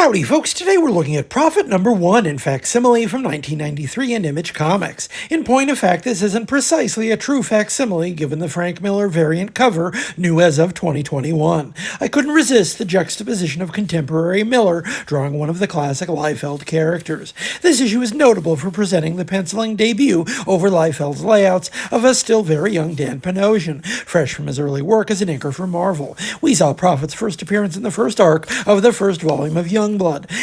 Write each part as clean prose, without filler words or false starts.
Howdy folks, today we're looking at Prophet number 1 in Facsimile from 1993 in Image Comics. In point of fact, this isn't precisely a true facsimile given the Frank Miller variant cover, new as of 2021. I couldn't resist the juxtaposition of contemporary Miller drawing one of the classic Liefeld characters. This issue is notable for presenting the penciling debut over Liefeld's layouts of a still very young Dan Panosian, fresh from his early work as an inker for Marvel. We saw Prophet's first appearance in the first arc of the first volume of Youngblood,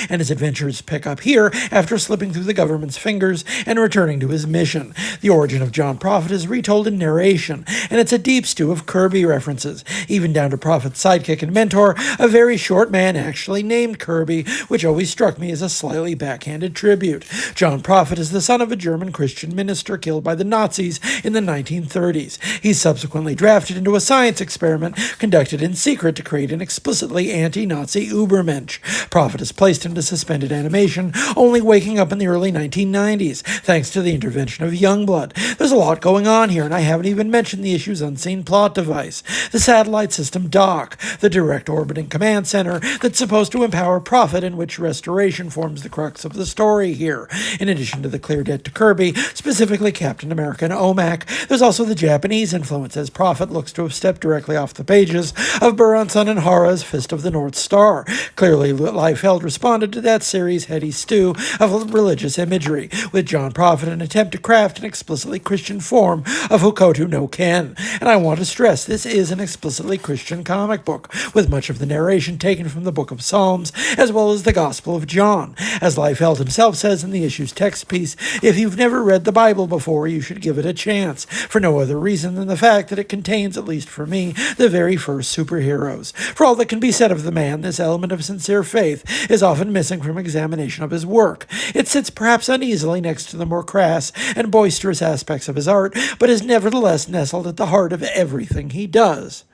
and his adventures pick up here after slipping through the government's fingers and returning to his mission. The origin of John Prophet is retold in narration, and it's a deep stew of Kirby references, even down to Prophet's sidekick and mentor, a very short man actually named Kirby, which always struck me as a slightly backhanded tribute. John Prophet is the son of a German Christian minister killed by the Nazis in the 1930s. He's subsequently drafted into a science experiment conducted in secret to create an explicitly anti-Nazi Ubermensch. Prophet is placed into suspended animation, only waking up in the early 1990s, thanks to the intervention of Youngblood. There's a lot going on here, and I haven't even mentioned the issue's unseen plot device, the satellite system Doc, the direct orbiting command center that's supposed to empower Prophet, in which restoration forms the crux of the story here. In addition to the clear debt to Kirby, specifically Captain America and OMAC, there's also the Japanese influence, as Prophet looks to have stepped directly off the pages of Buranson and Hara's Fist of the North Star. Clearly, Liefeld responded to that series' heady stew of religious imagery, with John Prophet an attempt to craft an explicitly Christian form of Hokuto no Ken. And I want to stress, this is an explicitly Christian comic book, with much of the narration taken from the Book of Psalms, as well as the Gospel of John. As Liefeld himself says in the issue's text piece, if you've never read the Bible before, you should give it a chance, for no other reason than the fact that it contains, at least for me, the very first superheroes. For all that can be said of the man, this element of sincere faith is often missing from examination of his work. It sits perhaps uneasily next to the more crass and boisterous aspects of his art, but is nevertheless nestled at the heart of everything he does.